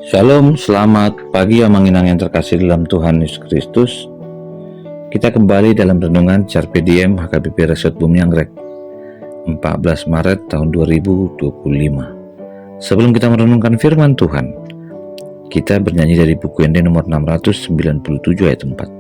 Shalom, selamat pagi Amanginang yang terkasih dalam Tuhan Yesus Kristus. Kita kembali dalam renungan Carpe Diem HKBP Resort Bumi Anggrek 14 Maret tahun 2025. Sebelum kita merenungkan firman Tuhan, kita bernyanyi dari buku Ende nomor 697 ayat 4.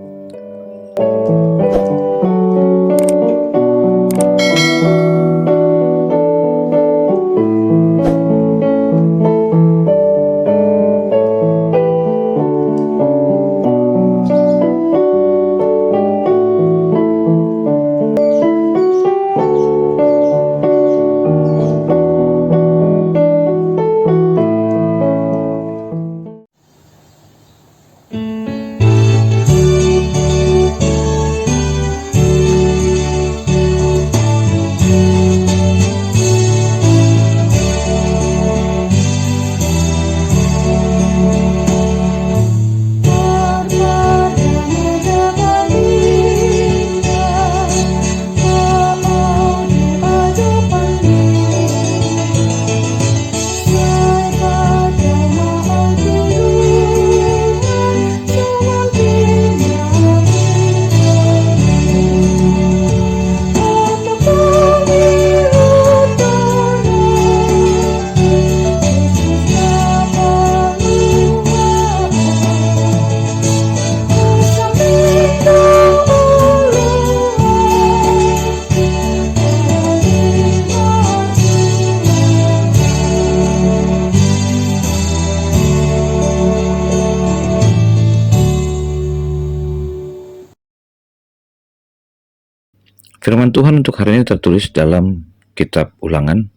Firman Tuhan untuk hari ini tertulis dalam kitab Ulangan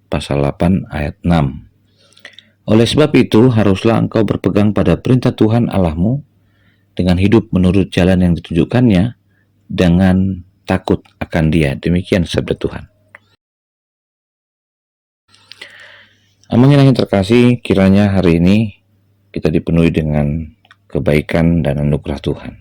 pasal 8 ayat 6. Oleh sebab itu haruslah engkau berpegang pada perintah Tuhan Allahmu dengan hidup menurut jalan yang ditunjukkannya dengan takut akan Dia. Demikian sabda Tuhan. Amanginang yang terkasih, kiranya hari ini kita dipenuhi dengan kebaikan dan anugerah Tuhan.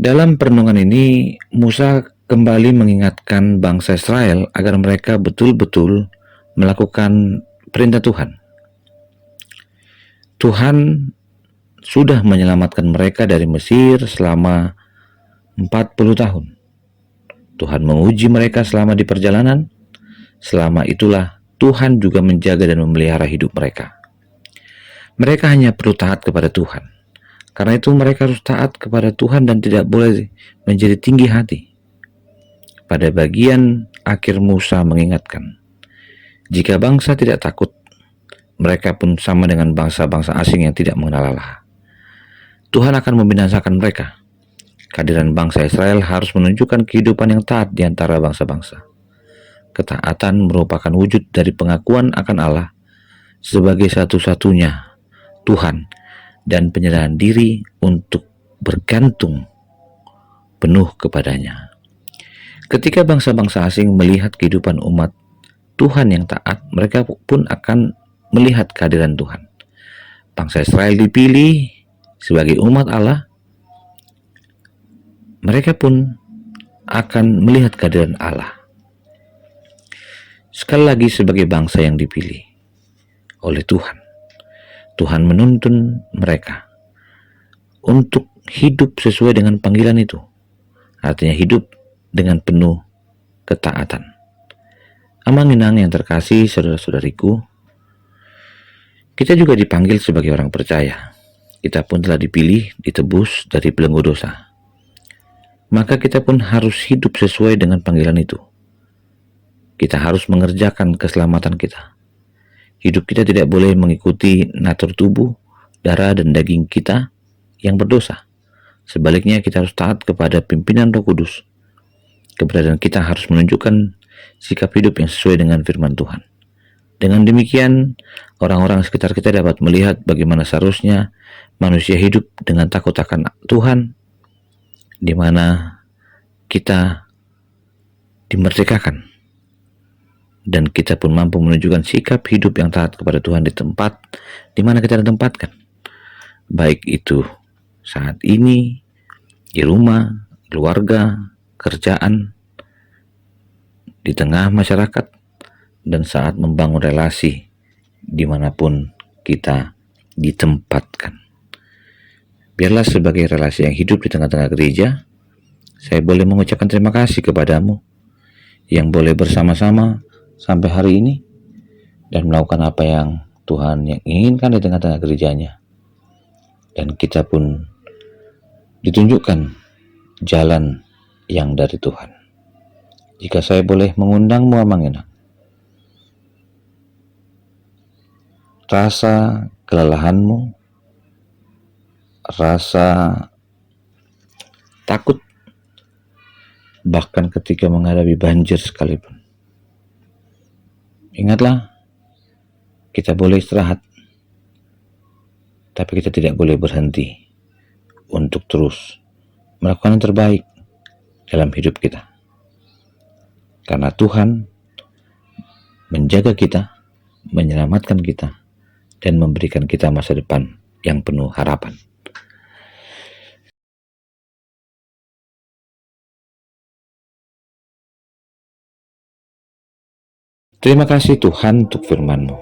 Dalam perenungan ini, Musa kembali mengingatkan bangsa Israel agar mereka betul-betul melakukan perintah Tuhan. Tuhan sudah menyelamatkan mereka dari Mesir selama 40 tahun. Tuhan menguji mereka selama di perjalanan. Selama itulah Tuhan juga menjaga dan memelihara hidup mereka. Mereka hanya perlu taat kepada Tuhan. Karena itu mereka harus taat kepada Tuhan dan tidak boleh menjadi tinggi hati. Pada bagian akhir Musa mengingatkan, jika bangsa tidak takut, mereka pun sama dengan bangsa-bangsa asing yang tidak mengenal Allah. Tuhan akan membinasakan mereka. Kehadiran bangsa Israel harus menunjukkan kehidupan yang taat di antara bangsa-bangsa. Ketaatan merupakan wujud dari pengakuan akan Allah sebagai satu-satunya Tuhan dan penyerahan diri untuk bergantung penuh kepadanya. Ketika bangsa-bangsa asing melihat kehidupan umat Tuhan yang taat, mereka pun akan melihat kehadiran Tuhan. Bangsa Israel dipilih sebagai umat Allah, mereka pun akan melihat kehadiran Allah. Sekali lagi, sebagai bangsa yang dipilih oleh Tuhan, Tuhan menuntun mereka untuk hidup sesuai dengan panggilan itu. Artinya hidup dengan penuh ketaatan. Amanginang yang terkasih saudara-saudariku, kita juga dipanggil sebagai orang percaya. Kita pun telah dipilih, ditebus dari belenggu dosa. Maka kita pun harus hidup sesuai dengan panggilan itu. Kita harus mengerjakan keselamatan kita. Hidup kita tidak boleh mengikuti natur tubuh, darah, dan daging kita yang berdosa. Sebaliknya, kita harus taat kepada pimpinan Roh Kudus. Keberadaan kita harus menunjukkan sikap hidup yang sesuai dengan firman Tuhan. Dengan demikian, orang-orang sekitar kita dapat melihat bagaimana seharusnya manusia hidup dengan takut akan Tuhan, di mana kita dimerdekakan. Dan kita pun mampu menunjukkan sikap hidup yang taat kepada Tuhan di tempat di mana kita ditempatkan. Baik itu saat ini, di rumah, keluarga, kerjaan, di tengah masyarakat, dan saat membangun relasi dimanapun kita ditempatkan. Biarlah sebagai relasi yang hidup di tengah-tengah gereja, saya boleh mengucapkan terima kasih kepadamu yang boleh bersama-sama sampai hari ini dan melakukan apa yang Tuhan yang inginkan di tengah-tengah gerejanya. Dan kita pun ditunjukkan jalan yang dari Tuhan. Jika saya boleh mengundangmu, Amang Enang, rasa kelelahanmu, rasa takut, bahkan ketika menghadapi banjir sekalipun, ingatlah, kita boleh istirahat, tapi kita tidak boleh berhenti untuk terus melakukan yang terbaik dalam hidup kita. Karena Tuhan menjaga kita, menyelamatkan kita, dan memberikan kita masa depan yang penuh harapan. Terima kasih Tuhan untuk firman-Mu.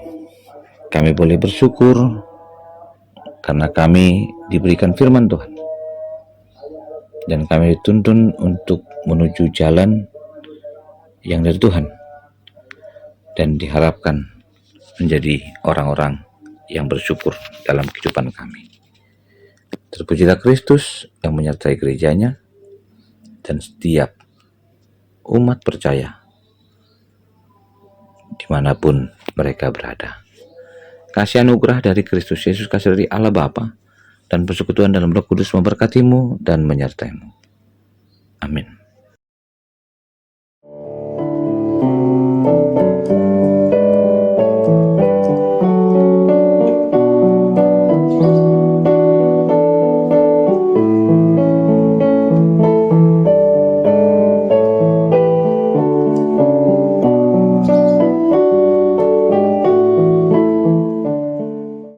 Kami boleh bersyukur karena kami diberikan firman Tuhan. Dan kami dituntun untuk menuju jalan yang dari Tuhan. Dan diharapkan menjadi orang-orang yang bersyukur dalam kehidupan kami. Terpujilah Kristus yang menyertai gerejanya dan setiap umat percaya dimanapun mereka berada. Kasih anugerah dari Kristus Yesus, kasih dari Allah Bapa, dan persekutuan dalam Roh Kudus memberkatimu dan menyertaimu. Amin.